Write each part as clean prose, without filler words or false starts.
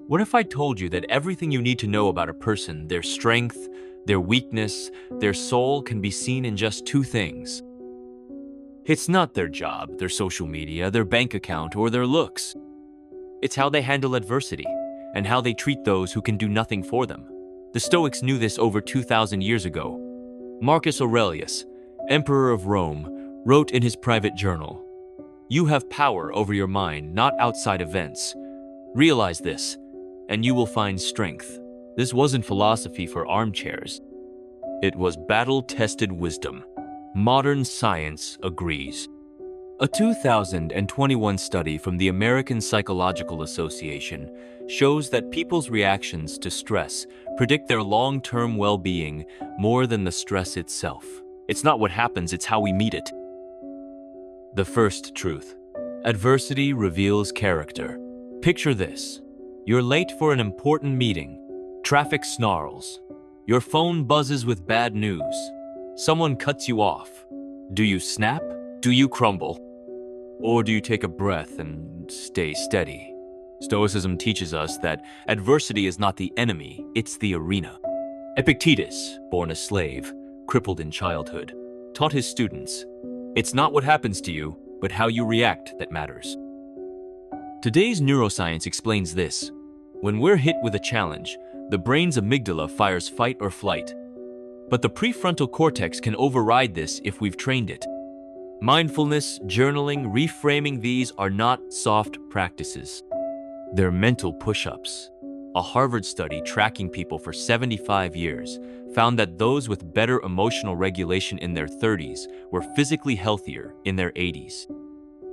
What if I told you that everything you need to know about a person, their strength, their weakness, their soul, can be seen in just two things? It's not their job, their social media, their bank account, or their looks. It's how they handle adversity and how they treat those who can do nothing for them. The Stoics knew this over 2,000 years ago. Marcus Aurelius, Emperor of Rome, wrote in his private journal, "You have power over your mind, not outside events. Realize this, and you will find strength." This wasn't philosophy for armchairs. It was battle-tested wisdom. Modern science agrees. A 2021 study from the American Psychological Association shows that people's reactions to stress predict their long-term well-being more than the stress itself. It's not what happens, it's how we meet it. The first truth: adversity reveals character. Picture this. You're late for an important meeting. Traffic snarls. Your phone buzzes with bad news. Someone cuts you off. Do you snap? Do you crumble? Or do you take a breath and stay steady? Stoicism teaches us that adversity is not the enemy, it's the arena. Epictetus, born a slave, crippled in childhood, taught his students, "It's not what happens to you, but how you react that matters." Today's neuroscience explains this. When we're hit with a challenge, the brain's amygdala fires fight or flight. But the prefrontal cortex can override this if we've trained it. Mindfulness, journaling, reframing, these are not soft practices. They're mental push-ups. A Harvard study tracking people for 75 years found that those with better emotional regulation in their 30s were physically healthier in their 80s.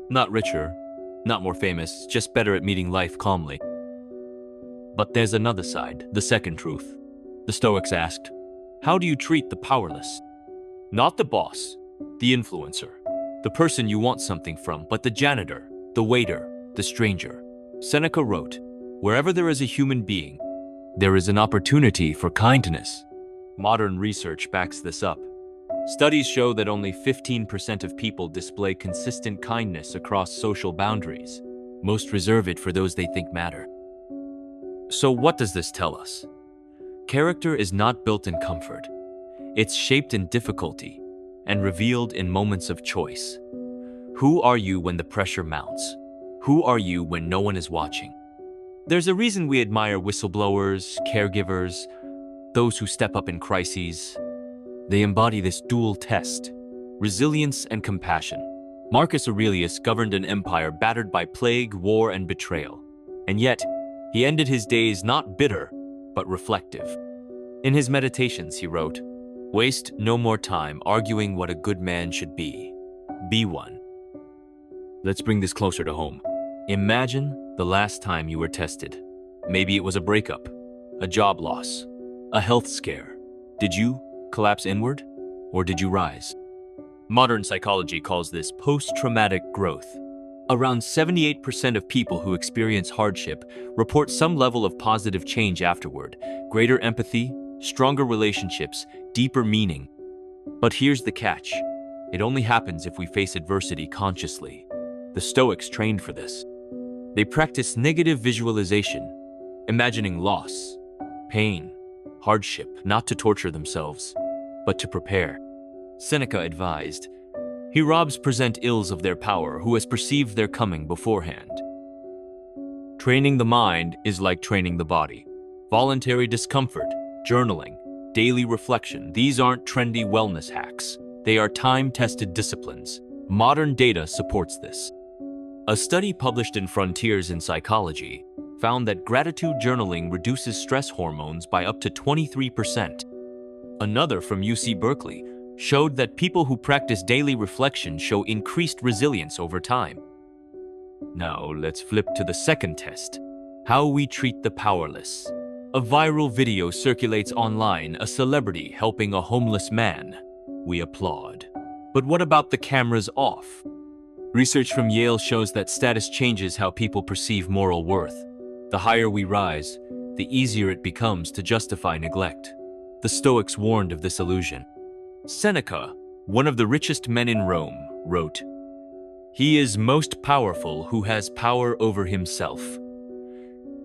Not richer, not more famous, just better at meeting life calmly. But there's another side, the second truth. The Stoics asked, how do you treat the powerless? Not the boss, the influencer, the person you want something from, but the janitor, the waiter, the stranger. Seneca wrote, "Wherever there is a human being, there is an opportunity for kindness." Modern research backs this up. Studies show that only 15% of people display consistent kindness across social boundaries. Most reserve it for those they think matter. So what does this tell us? Character is not built in comfort. It's shaped in difficulty and revealed in moments of choice. Who are you when the pressure mounts? Who are you when no one is watching? There's a reason we admire whistleblowers, caregivers, those who step up in crises. They embody this dual test: resilience and compassion. Marcus Aurelius governed an empire battered by plague, war, and betrayal. And yet, he ended his days not bitter, but reflective. In his meditations, he wrote, "Waste no more time arguing what a good man should be. Be one." Let's bring this closer to home. Imagine the last time you were tested. Maybe it was a breakup, a job loss, a health scare. Did you collapse inward, or did you rise? Modern psychology calls this post-traumatic growth. Around 78% of people who experience hardship report some level of positive change afterward: greater empathy, stronger relationships, deeper meaning. But here's the catch. It only happens if we face adversity consciously. The Stoics trained for this. They practice negative visualization, imagining loss, pain, hardship, not to torture themselves, but to prepare. Seneca advised, "Heroes present ills of their power who has perceived their coming beforehand." Training the mind is like training the body. Voluntary discomfort, journaling, daily reflection, these aren't trendy wellness hacks. They are time-tested disciplines. Modern data supports this. A study published in Frontiers in Psychology found that gratitude journaling reduces stress hormones by up to 23%. Another from UC Berkeley showed that people who practice daily reflection show increased resilience over time. Now let's flip to the second test: how we treat the powerless. A viral video circulates online, a celebrity helping a homeless man. We applaud. But what about the cameras off? Research from Yale shows that status changes how people perceive moral worth. The higher we rise, the easier it becomes to justify neglect. The Stoics warned of this illusion. Seneca, one of the richest men in Rome, wrote, "He is most powerful who has power over himself."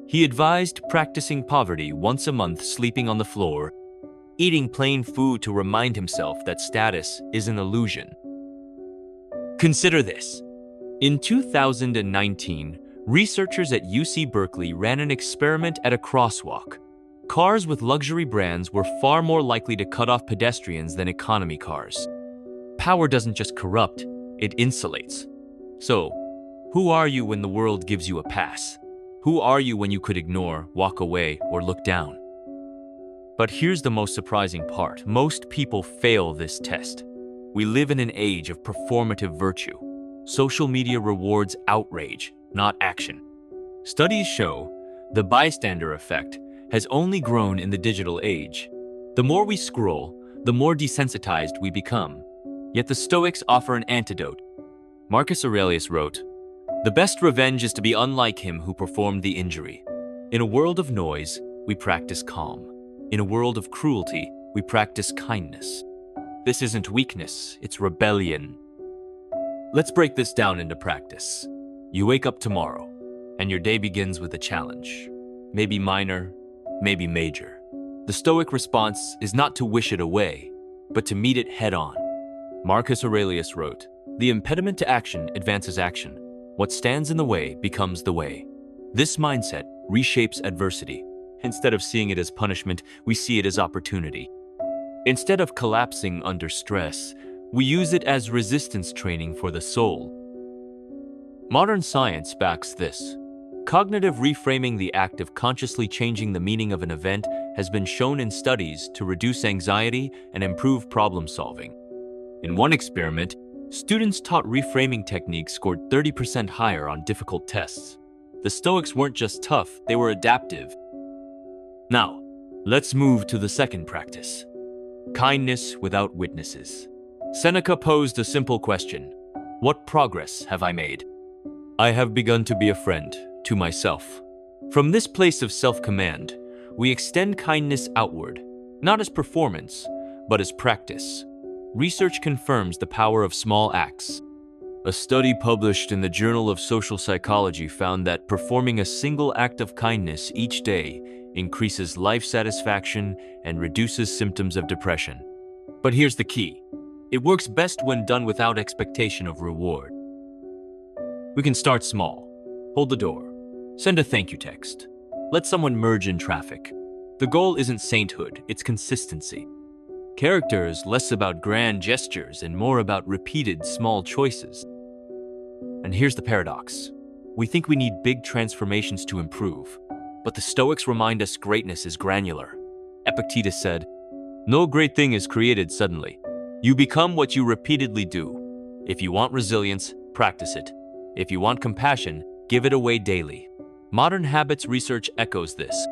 He advised practicing poverty once a month, sleeping on the floor, eating plain food to remind himself that status is an illusion. Consider this. In 2019, researchers at UC Berkeley ran an experiment at a crosswalk. Cars with luxury brands were far more likely to cut off pedestrians than economy cars. Power doesn't just corrupt, it insulates. So, who are you when the world gives you a pass? Who are you when you could ignore, walk away, or look down? But here's the most surprising part. Most people fail this test. We live in an age of performative virtue. Social media rewards outrage, not action. Studies show the bystander effect has only grown in the digital age. The more we scroll, the more desensitized we become. Yet the Stoics offer an antidote. Marcus Aurelius wrote, "The best revenge is to be unlike him who performed the injury." In a world of noise, we practice calm. In a world of cruelty, we practice kindness. This isn't weakness, it's rebellion. Let's break this down into practice. You wake up tomorrow, and your day begins with a challenge. Maybe minor, maybe major. The Stoic response is not to wish it away, but to meet it head-on. Marcus Aurelius wrote, "The impediment to action advances action. What stands in the way becomes the way." This mindset reshapes adversity. Instead of seeing it as punishment, we see it as opportunity. Instead of collapsing under stress, we use it as resistance training for the soul. Modern science backs this. Cognitive reframing, the act of consciously changing the meaning of an event, has been shown in studies to reduce anxiety and improve problem solving. In one experiment, students taught reframing techniques scored 30% higher on difficult tests. The Stoics weren't just tough, they were adaptive. Now, let's move to the second practice. Kindness without witnesses. Seneca posed a simple question. What progress have I made? I have begun to be a friend to myself. From this place of self-command, we extend kindness outward, not as performance, but as practice. Research confirms the power of small acts. A study published in the Journal of Social Psychology found that performing a single act of kindness each day increases life satisfaction and reduces symptoms of depression. But here's the key. It works best when done without expectation of reward. We can start small. Hold the door. Send a thank you text. Let someone merge in traffic. The goal isn't sainthood, it's consistency. Character is less about grand gestures and more about repeated small choices. And here's the paradox. We think we need big transformations to improve, but the Stoics remind us greatness is granular. Epictetus said, "No great thing is created suddenly. You become what you repeatedly do. If you want resilience, practice it. If you want compassion, give it away daily." Modern habits research echoes this.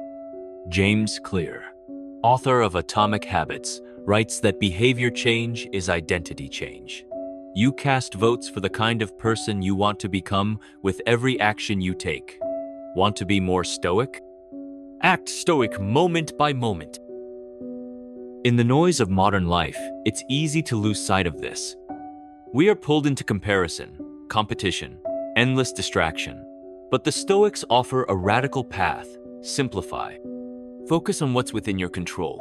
James Clear, author of Atomic Habits, writes that behavior change is identity change. You cast votes for the kind of person you want to become with every action you take. Want to be more stoic? Act stoic moment by moment. In the noise of modern life, it's easy to lose sight of this. We are pulled into comparison, competition, endless distraction. But the Stoics offer a radical path. Simplify. Focus on what's within your control.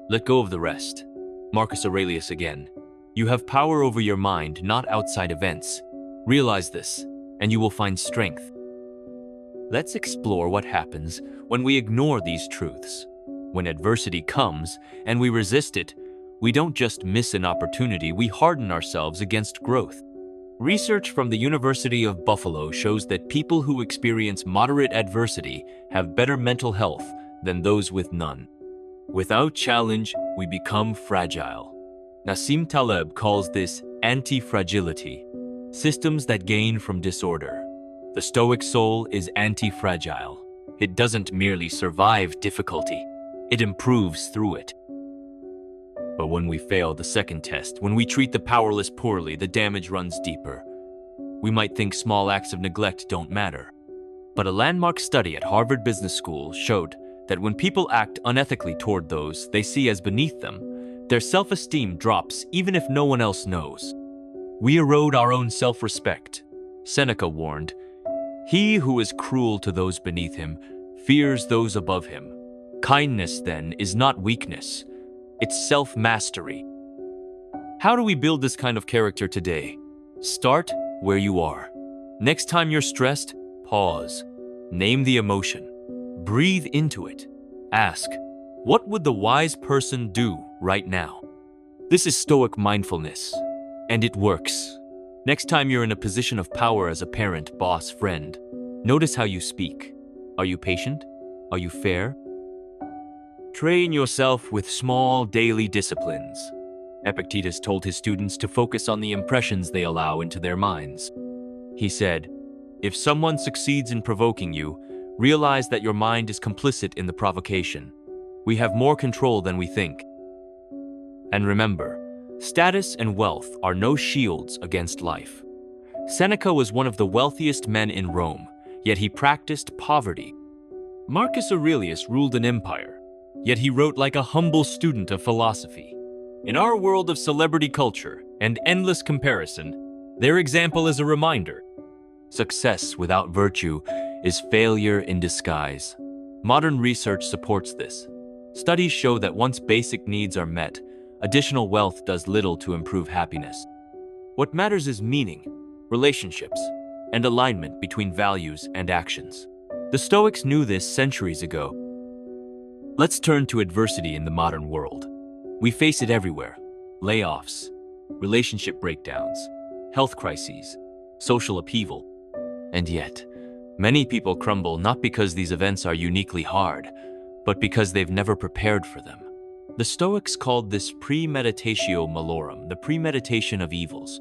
Let go of the rest. Marcus Aurelius again. You have power over your mind, not outside events. Realize this, and you will find strength. Let's explore what happens when we ignore these truths. When adversity comes and we resist it, we don't just miss an opportunity, we harden ourselves against growth. Research from the University of Buffalo shows that people who experience moderate adversity have better mental health than those with none. Without challenge, we become fragile. Nassim Taleb calls this anti-fragility, systems that gain from disorder. The Stoic soul is anti-fragile. It doesn't merely survive difficulty, it improves through it. But when we fail the second test, when we treat the powerless poorly, the damage runs deeper. We might think small acts of neglect don't matter. But a landmark study at Harvard Business School showed that when people act unethically toward those they see as beneath them, their self-esteem drops even if no one else knows. We erode our own self-respect. Seneca warned, "He who is cruel to those beneath him fears those above him. Kindness, then, is not weakness. It's self-mastery. How do we build this kind of character today? Start where you are. Next time you're stressed, pause. Name the emotion. Breathe into it. Ask, what would the wise person do right now? This is Stoic mindfulness, and it works. Next time you're in a position of power as a parent, boss, friend, notice how you speak. Are you patient? Are you fair? Train yourself with small daily disciplines. Epictetus told his students to focus on the impressions they allow into their minds. He said, if someone succeeds in provoking you, realize that your mind is complicit in the provocation. We have more control than we think. And remember, status and wealth are no shields against life. Seneca was one of the wealthiest men in Rome, yet he practiced poverty. Marcus Aurelius ruled an empire, yet he wrote like a humble student of philosophy. In our world of celebrity culture and endless comparison, their example is a reminder. Success without virtue is failure in disguise. Modern research supports this. Studies show that once basic needs are met, additional wealth does little to improve happiness. What matters is meaning, relationships, and alignment between values and actions. The Stoics knew this centuries ago. Let's turn to adversity in the modern world. We face it everywhere. Layoffs, relationship breakdowns, health crises, social upheaval. And yet, many people crumble not because these events are uniquely hard, but because they've never prepared for them. The Stoics called this premeditatio malorum, the premeditation of evils.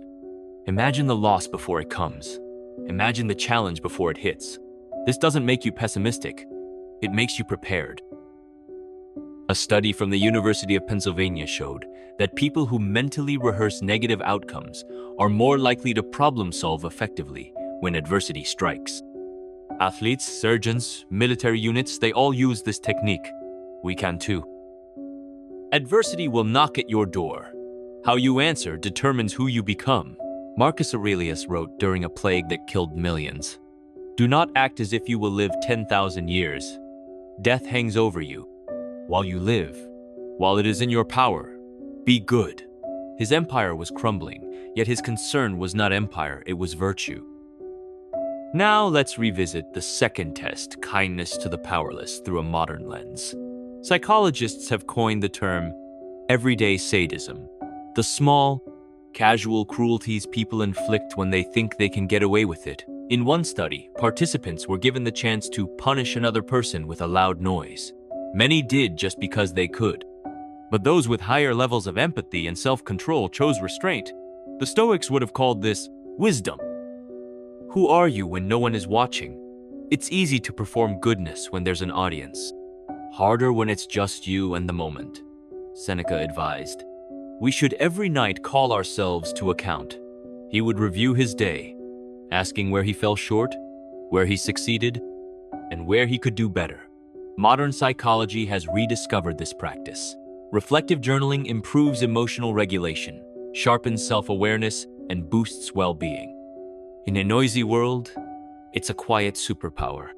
Imagine the loss before it comes. Imagine the challenge before it hits. This doesn't make you pessimistic. It makes you prepared. A study from the University of Pennsylvania showed that people who mentally rehearse negative outcomes are more likely to problem solve effectively when adversity strikes. Athletes, surgeons, military units, they all use this technique. We can too. Adversity will knock at your door. How you answer determines who you become. Marcus Aurelius wrote during a plague that killed millions, "Do not act as if you will live 10,000 years. Death hangs over you. While you live, while it is in your power, be good." His empire was crumbling, yet his concern was not empire, it was virtue. Now let's revisit the second test, kindness to the powerless, through a modern lens. Psychologists have coined the term everyday sadism, the small, casual cruelties people inflict when they think they can get away with it. In one study, participants were given the chance to punish another person with a loud noise. Many did just because they could. But those with higher levels of empathy and self-control chose restraint. The Stoics would have called this wisdom. Who are you when no one is watching? It's easy to perform goodness when there's an audience. Harder when it's just you and the moment. Seneca advised, we should every night call ourselves to account. He would review his day, asking where he fell short, where he succeeded, and where he could do better. Modern psychology has rediscovered this practice. Reflective journaling improves emotional regulation, sharpens self-awareness, and boosts well-being. In a noisy world, it's a quiet superpower.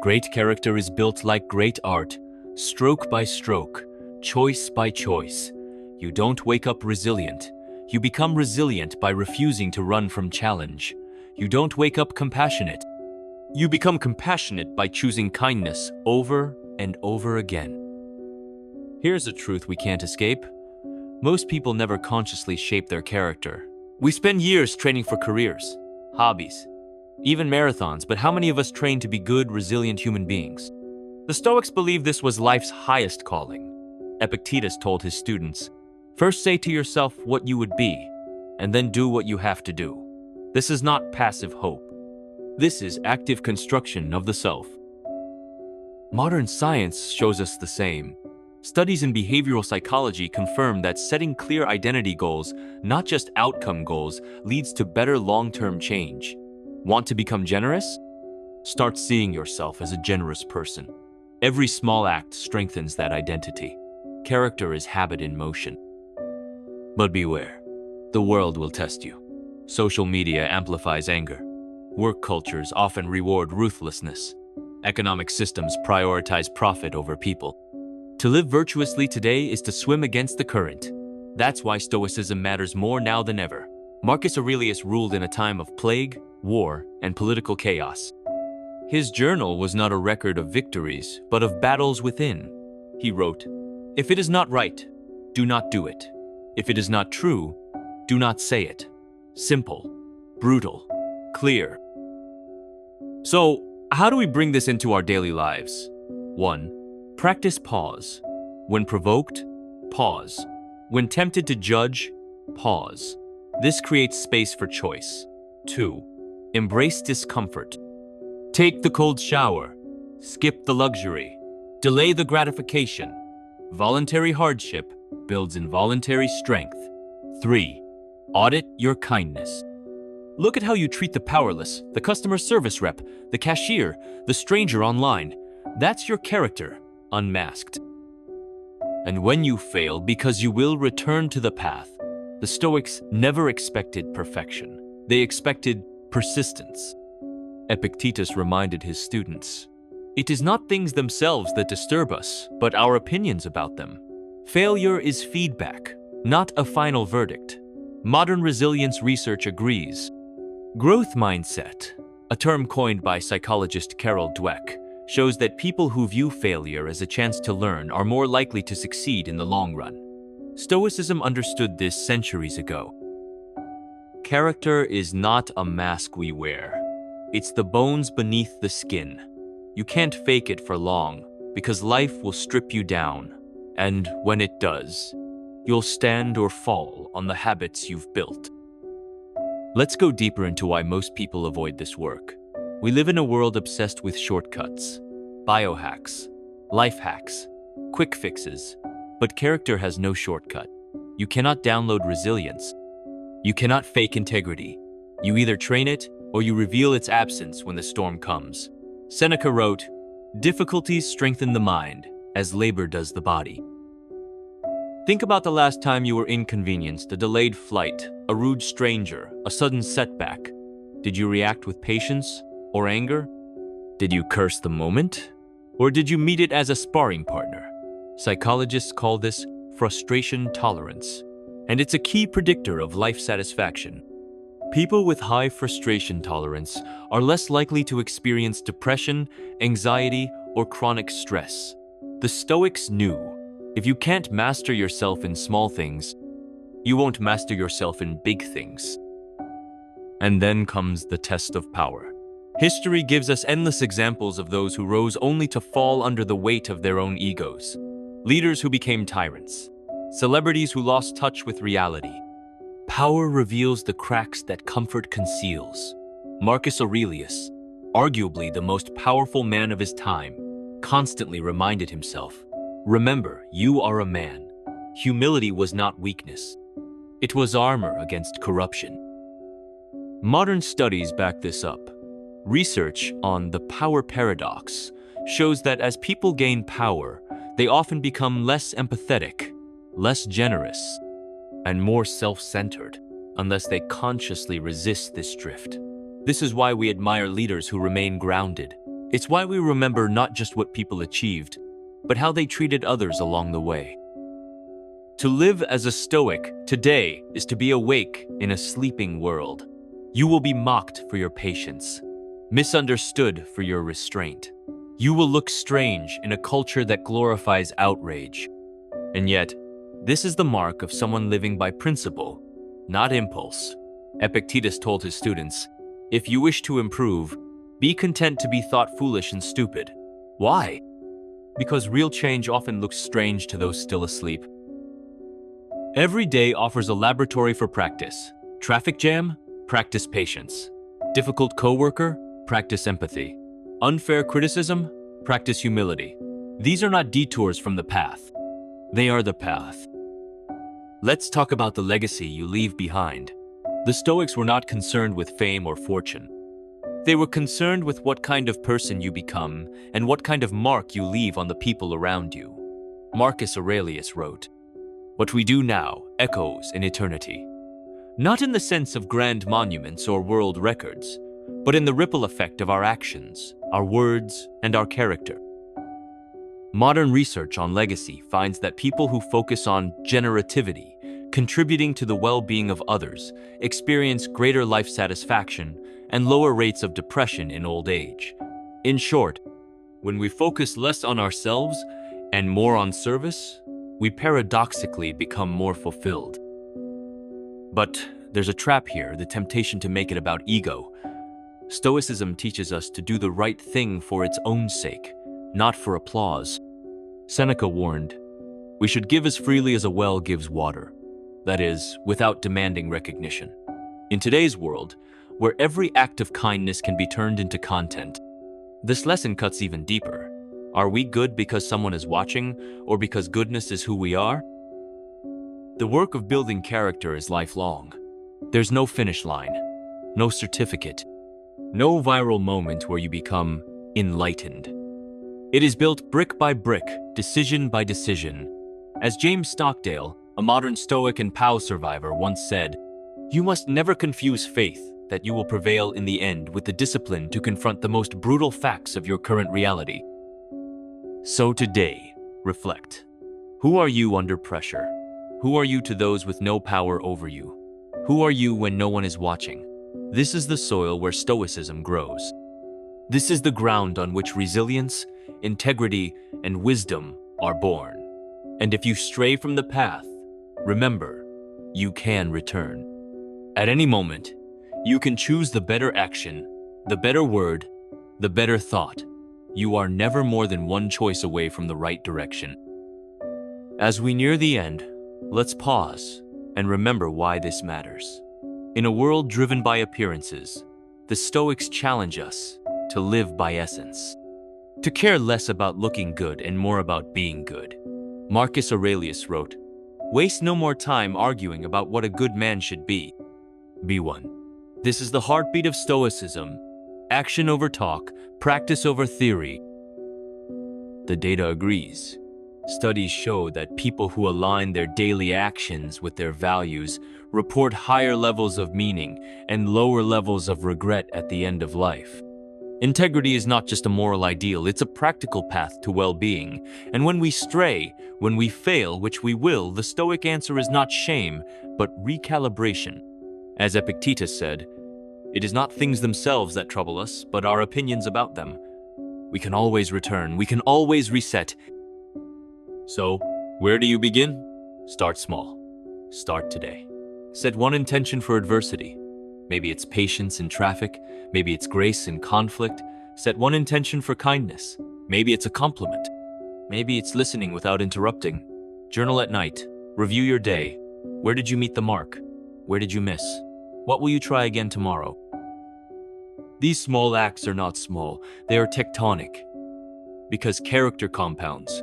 Great character is built like great art, stroke by stroke, choice by choice. You don't wake up resilient. You become resilient by refusing to run from challenge. You don't wake up compassionate. You become compassionate by choosing kindness over and over again. Here's a truth we can't escape. Most people never consciously shape their character. We spend years training for careers, hobbies, even marathons, but how many of us train to be good, resilient human beings? The Stoics believed this was life's highest calling. Epictetus told his students, first say to yourself what you would be, and then do what you have to do. This is not passive hope. This is active construction of the self. Modern science shows us the same. Studies in behavioral psychology confirm that setting clear identity goals, not just outcome goals, leads to better long-term change. Want to become generous? Start seeing yourself as a generous person. Every small act strengthens that identity. Character is habit in motion. But beware, the world will test you. Social media amplifies anger. Work cultures often reward ruthlessness. Economic systems prioritize profit over people. To live virtuously today is to swim against the current. That's why Stoicism matters more now than ever. Marcus Aurelius ruled in a time of plague, war, and political chaos. His journal was not a record of victories, but of battles within. He wrote, "If it is not right, do not do it. If it is not true, do not say it." Simple, brutal, clear. So, how do we bring this into our daily lives? 1. Practice pause. When provoked, pause. When tempted to judge, pause. This creates space for choice. 2. Embrace discomfort. Take the cold shower. Skip the luxury. Delay the gratification. Voluntary hardship builds involuntary strength. 3. Audit your kindness. Look at how you treat the powerless, the customer service rep, the cashier, the stranger online. That's your character, unmasked. And when you fail, because you will return to the path, the Stoics never expected perfection. They expected persistence. Epictetus reminded his students, "It is not things themselves that disturb us, but our opinions about them. Failure is feedback, not a final verdict." Modern resilience research agrees. Growth mindset, a term coined by psychologist Carol Dweck, shows that people who view failure as a chance to learn are more likely to succeed in the long run. Stoicism understood this centuries ago. Character is not a mask we wear. It's the bones beneath the skin. You can't fake it for long, because life will strip you down. And when it does, you'll stand or fall on the habits you've built. Let's go deeper into why most people avoid this work. We live in a world obsessed with shortcuts, biohacks, life hacks, quick fixes. But character has no shortcut. You cannot download resilience. You cannot fake integrity. You either train it or you reveal its absence when the storm comes. Seneca wrote, "Difficulties strengthen the mind, as labor does the body." Think about the last time you were inconvenienced, a delayed flight, a rude stranger, a sudden setback. Did you react with patience or anger? Did you curse the moment? Or did you meet it as a sparring partner? Psychologists call this frustration tolerance, and it's a key predictor of life satisfaction. People with high frustration tolerance are less likely to experience depression, anxiety, or chronic stress. The Stoics knew, if you can't master yourself in small things, you won't master yourself in big things. And then comes the test of power. History gives us endless examples of those who rose only to fall under the weight of their own egos. Leaders who became tyrants. Celebrities who lost touch with reality. Power reveals the cracks that comfort conceals. Marcus Aurelius, arguably the most powerful man of his time, constantly reminded himself, "Remember, you are a man." Humility was not weakness. It was armor against corruption. Modern studies back this up. Research on the power paradox shows that as people gain power, they often become less empathetic, less generous, and more self-centered, unless they consciously resist this drift. This is why we admire leaders who remain grounded. It's why we remember not just what people achieved, but how they treated others along the way. To live as a Stoic today is to be awake in a sleeping world. You will be mocked for your patience, misunderstood for your restraint. You will look strange in a culture that glorifies outrage. And yet, this is the mark of someone living by principle, not impulse. Epictetus told his students, "If you wish to improve, be content to be thought foolish and stupid." Why? Because real change often looks strange to those still asleep. Every day offers a laboratory for practice. Traffic jam? Practice patience. Difficult coworker? Practice empathy. Unfair criticism? Practice humility. These are not detours from the path. They are the path. Let's talk about the legacy you leave behind. The Stoics were not concerned with fame or fortune. They were concerned with what kind of person you become and what kind of mark you leave on the people around you. Marcus Aurelius wrote, "What we do now echoes in eternity." Not in the sense of grand monuments or world records, but in the ripple effect of our actions. our words, and our character. Modern research on legacy finds that people who focus on generativity, contributing to the well-being of others, experience greater life satisfaction and lower rates of depression in old age. In short, when we focus less on ourselves and more on service, we paradoxically become more fulfilled. But there's a trap here, the temptation to make it about ego. Stoicism teaches us to do the right thing for its own sake, not for applause. Seneca warned, "We should give as freely as a well gives water," that is, without demanding recognition. In today's world, where every act of kindness can be turned into content, this lesson cuts even deeper. Are we good because someone is watching, or because goodness is who we are? The work of building character is lifelong. There's no finish line, no certificate, no viral moment where you become enlightened. It is built brick by brick, decision by decision. As James Stockdale, a modern Stoic and POW survivor, once said, "You must never confuse faith that you will prevail in the end with the discipline to confront the most brutal facts of your current reality." So today, reflect. Who are you under pressure? Who are you to those with no power over you? Who are you when no one is watching? This is the soil where Stoicism grows. This is the ground on which resilience, integrity, and wisdom are born. And if you stray from the path, remember, you can return. At any moment, you can choose the better action, the better word, the better thought. You are never more than one choice away from the right direction. As we near the end, let's pause and remember why this matters. In a world driven by appearances, the Stoics challenge us to live by essence, to care less about looking good and more about being good. Marcus Aurelius wrote, "Waste no more time arguing about what a good man should be. Be one." This is the heartbeat of Stoicism. Action over talk, practice over theory. The data agrees. Studies show that people who align their daily actions with their values report higher levels of meaning and lower levels of regret at the end of life. Integrity is not just a moral ideal, it's a practical path to well-being. And when we stray, when we fail, which we will, the Stoic answer is not shame, but recalibration. As Epictetus said, "It is not things themselves that trouble us, but our opinions about them." We can always return, we can always reset. So, where do you begin? Start small. Start today. Set one intention for adversity. Maybe it's patience in traffic, maybe it's grace in conflict. Set one intention for kindness. Maybe it's a compliment. Maybe it's listening without interrupting. Journal at night. Review your day. Where did you meet the mark? Where did you miss? What will you try again tomorrow? These small acts are not small, they are tectonic. Because character compounds.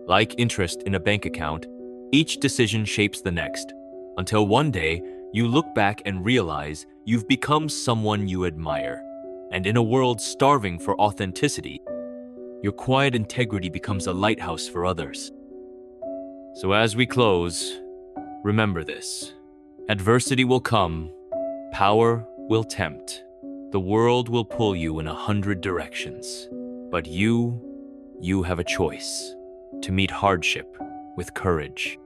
Like interest in a bank account, each decision shapes the next, until one day you look back and realize you've become someone you admire. And in a world starving for authenticity, your quiet integrity becomes a lighthouse for others. So as we close, remember this. Adversity will come, power will tempt, the world will pull you in 100 directions. But you have a choice. To meet hardship with courage.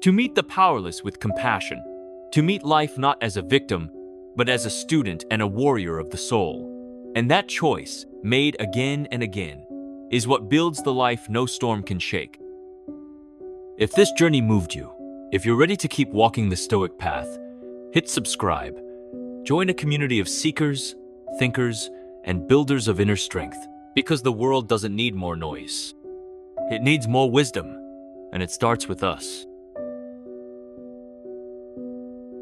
To meet the powerless with compassion. To meet life not as a victim, but as a student and a warrior of the soul. And that choice, made again and again, is what builds the life no storm can shake. If this journey moved you, if you're ready to keep walking the Stoic path, hit subscribe. Join a community of seekers, thinkers, and builders of inner strength, because the world doesn't need more noise. It needs more wisdom, and it starts with us.